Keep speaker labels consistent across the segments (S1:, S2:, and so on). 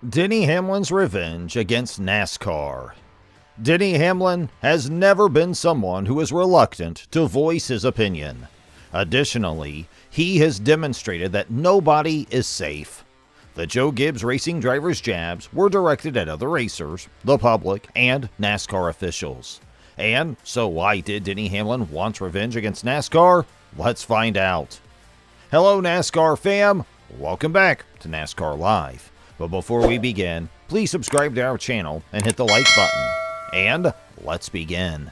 S1: Denny Hamlin's revenge against NASCAR. Denny Hamlin has never been someone who is reluctant to voice his opinion. Additionally, he has demonstrated that nobody is safe. The Joe Gibbs Racing driver's jabs were directed at other racers, the public, and NASCAR officials. And so why did Denny Hamlin want revenge against NASCAR? Let's find out. Hello NASCAR fam, welcome back to NASCAR Live. But before we begin, please subscribe to our channel and hit the like button. And let's begin.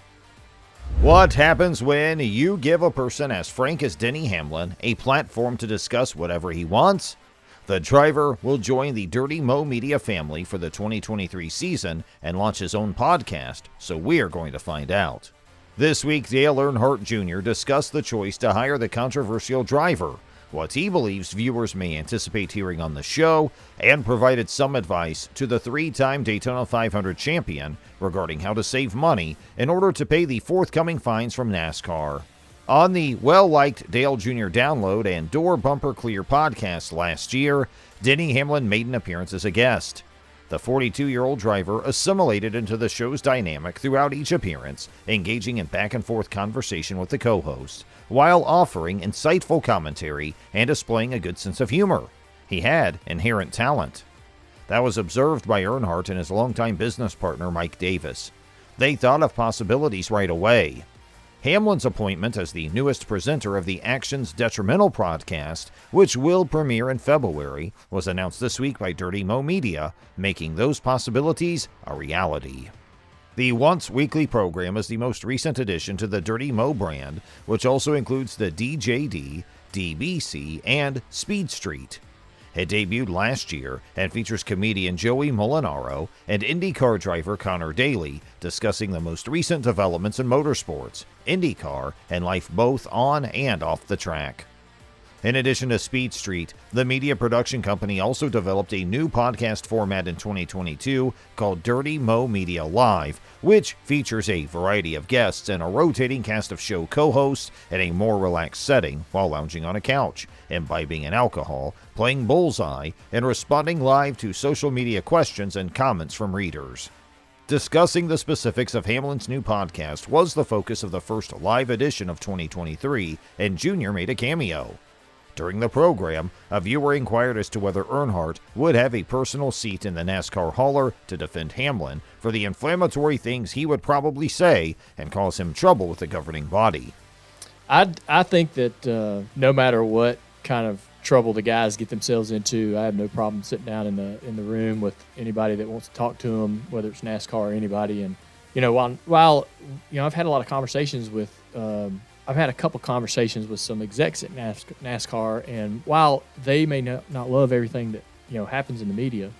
S1: What happens when you give a person as frank as Denny Hamlin a platform to discuss whatever he wants? The driver will join the Dirty Mo Media family for the 2023 season and launch his own podcast, so we're going to find out. This week, Dale Earnhardt Jr. discussed the choice to hire the controversial driver, what he believes viewers may anticipate hearing on the show, and provided some advice to the three-time Daytona 500 champion regarding how to save money in order to pay the forthcoming fines from NASCAR. On the well-liked Dale Jr. Download and Door Bumper Clear podcast last year, Denny Hamlin made an appearance as a guest. The 42-year-old driver assimilated into the show's dynamic throughout each appearance, engaging in back-and-forth conversation with the co-host, while offering insightful commentary and displaying a good sense of humor. He had inherent talent. That was observed by Earnhardt and his longtime business partner Mike Davis. They thought of possibilities right away. Hamlin's appointment as the newest presenter of the Action's Detrimental podcast, which will premiere in February, was announced this week by Dirty Mo Media, making those possibilities a reality. The once-weekly program is the most recent addition to the Dirty Mo brand, which also includes the DJD, DBC, and Speed Street. It debuted last year and features comedian Joey Molinaro and IndyCar driver Connor Daly discussing the most recent developments in motorsports, IndyCar, and life both on and off the track. In addition to Speed Street, the media production company also developed a new podcast format in 2022 called Dirty Mo Media Live, which features a variety of guests and a rotating cast of show co-hosts in a more relaxed setting while lounging on a couch, imbibing an alcohol, playing bullseye, and responding live to social media questions and comments from readers. Discussing the specifics of Hamlin's new podcast was the focus of the first live edition of 2023, and Jr. made a cameo. During the program, a viewer inquired as to whether Earnhardt would have a personal seat in the NASCAR hauler to defend Hamlin for the inflammatory things he would probably say and cause him trouble with the governing body.
S2: I think that no matter what kind of trouble the guys get themselves into, I have no problem sitting down in the room with anybody that wants to talk to them, whether it's NASCAR or anybody. And while I've had a lot of conversations with. I've had a couple conversations with some execs at NASCAR, and while they may not love everything that happens in the media,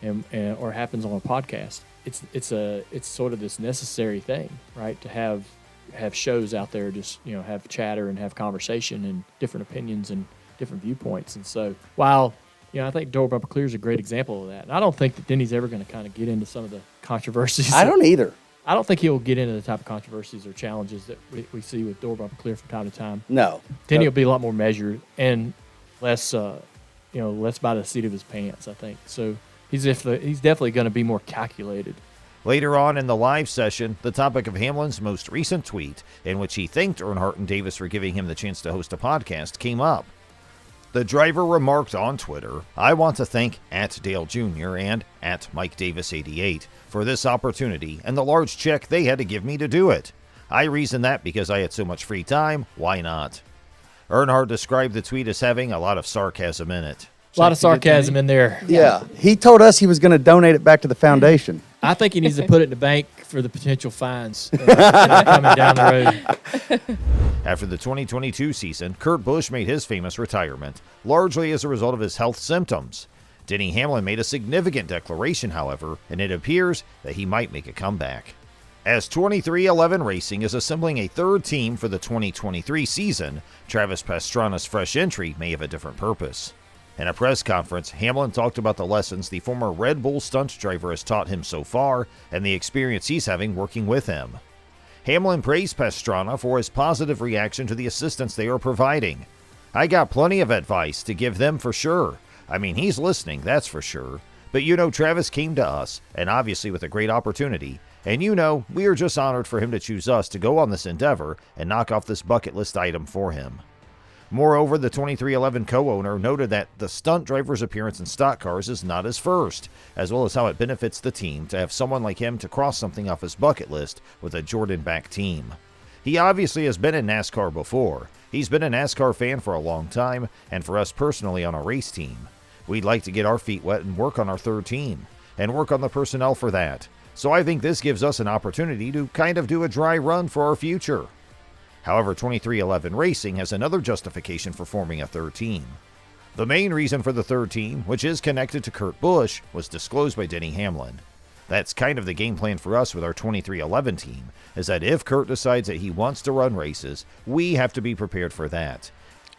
S2: or happens on a podcast, it's sort of this necessary thing, right? To have shows out there, just have chatter and have conversation and different opinions and different viewpoints. And so while I think Door Bumper Clear is a great example of that, and I don't think that Denny's ever going to kind of get into some of the controversies.
S3: I don't either.
S2: I don't think he'll get into the type of controversies or challenges that we see with Door Bumper Clear from time to time.
S3: No.
S2: Denny will be a lot more measured and less, less by the seat of his pants, I think. So he's definitely going to be more calculated.
S1: Later on in the live session, the topic of Hamlin's most recent tweet, in which he thanked Earnhardt and Davis for giving him the chance to host a podcast, came up. The driver remarked on Twitter, "I want to thank @Dale Jr. and @MikeDavis88 for this opportunity and the large check they had to give me to do it. I reason that because I had so much free time, why not?" Earnhardt described the tweet as having a lot of sarcasm in it.
S2: A lot of sarcasm in there.
S3: Yeah. He told us he was going to donate it back to the foundation.
S2: I think he needs to put it in the bank for the potential fines coming down the road.
S1: After the 2022 season, Kurt Busch made his famous retirement, largely as a result of his health symptoms. Denny Hamlin made a significant declaration, however, and it appears that he might make a comeback. As 23XI Racing is assembling a third team for the 2023 season, Travis Pastrana's fresh entry may have a different purpose. In a press conference, Hamlin talked about the lessons the former Red Bull stunt driver has taught him so far and the experience he's having working with him. Hamlin praised Pastrana for his positive reaction to the assistance they are providing. "I got plenty of advice to give them for sure. I mean, he's listening, that's for sure. But Travis came to us, and obviously with a great opportunity, and we are just honored for him to choose us to go on this endeavor and knock off this bucket list item for him. Moreover, the 2311 co-owner noted that the stunt driver's appearance in stock cars is not his first, as well as how it benefits the team to have someone like him to cross something off his bucket list with a Jordan-backed team. He obviously has been in NASCAR before. He's been a NASCAR fan for a long time, and for us personally on a race team. We'd like to get our feet wet and work on our third team, and work on the personnel for that. So I think this gives us an opportunity to kind of do a dry run for our future. However, 2311 Racing has another justification for forming a third team. The main reason for the third team, which is connected to Kurt Busch, was disclosed by Denny Hamlin. That's kind of the game plan for us with our 2311 team, is that if Kurt decides that he wants to run races, we have to be prepared for that.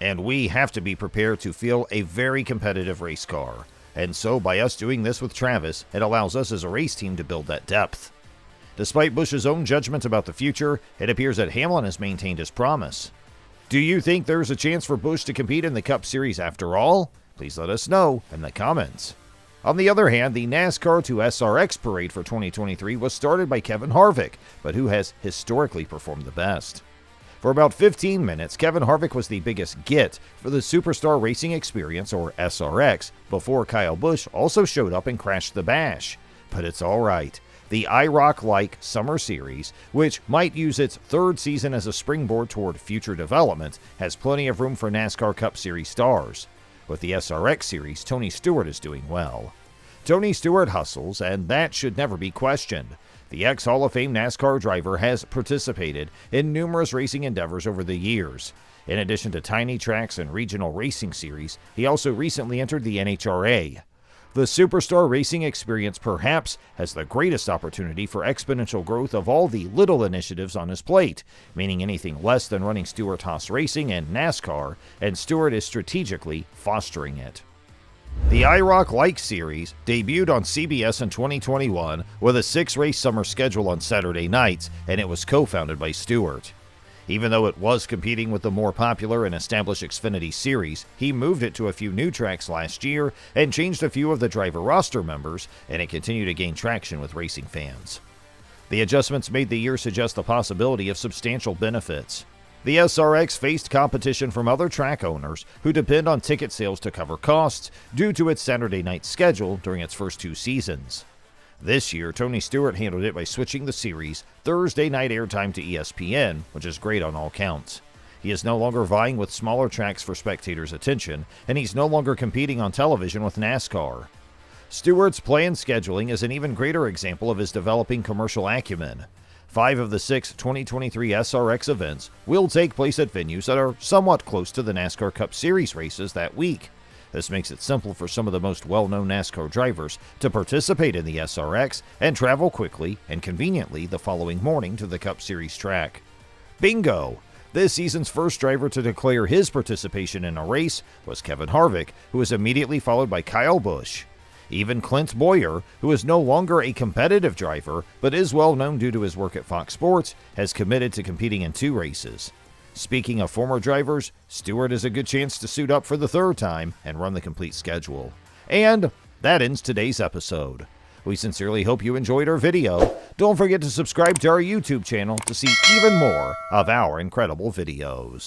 S1: And we have to be prepared to field a very competitive race car. And so by us doing this with Travis, it allows us as a race team to build that depth. Despite Busch's own judgment about the future, it appears that Hamlin has maintained his promise. Do you think there's a chance for Busch to compete in the Cup Series after all? Please let us know in the comments. On the other hand, the NASCAR to SRX parade for 2023 was started by Kevin Harvick, but who has historically performed the best. For about 15 minutes, Kevin Harvick was the biggest get for the Superstar Racing Experience, or SRX, before Kyle Busch also showed up and crashed the bash. But it's alright. The IROC-like Summer Series, which might use its third season as a springboard toward future development, has plenty of room for NASCAR Cup Series stars. With the SRX Series, Tony Stewart is doing well. Tony Stewart hustles, and that should never be questioned. The ex-Hall of Fame NASCAR driver has participated in numerous racing endeavors over the years. In addition to tiny tracks and regional racing series, he also recently entered the NHRA. The Superstar Racing Experience perhaps has the greatest opportunity for exponential growth of all the little initiatives on his plate, meaning anything less than running Stewart-Haas Racing and NASCAR, and Stewart is strategically fostering it. The IROC-like series debuted on CBS in 2021 with a 6-race summer schedule on Saturday nights, and it was co-founded by Stewart. Even though it was competing with the more popular and established Xfinity Series, he moved it to a few new tracks last year and changed a few of the driver roster members, and it continued to gain traction with racing fans. The adjustments made the year suggest the possibility of substantial benefits. The SRX faced competition from other track owners who depend on ticket sales to cover costs due to its Saturday night schedule during its first 2 seasons. This year, Tony Stewart handled it by switching the series' Thursday night airtime to ESPN, which is great on all counts. He is no longer vying with smaller tracks for spectators' attention, and he's no longer competing on television with NASCAR. Stewart's planned scheduling is an even greater example of his developing commercial acumen. 5 of the 6 2023 SRX events will take place at venues that are somewhat close to the NASCAR Cup Series races that week. This makes it simple for some of the most well-known NASCAR drivers to participate in the SRX and travel quickly and conveniently the following morning to the Cup Series track. Bingo! This season's first driver to declare his participation in a race was Kevin Harvick, who was immediately followed by Kyle Busch. Even Clint Boyer, who is no longer a competitive driver but is well known due to his work at Fox Sports, has committed to competing in 2 races. Speaking of former drivers, Stewart has a good chance to suit up for the 3rd time and run the complete schedule. And that ends today's episode. We sincerely hope you enjoyed our video. Don't forget to subscribe to our YouTube channel to see even more of our incredible videos.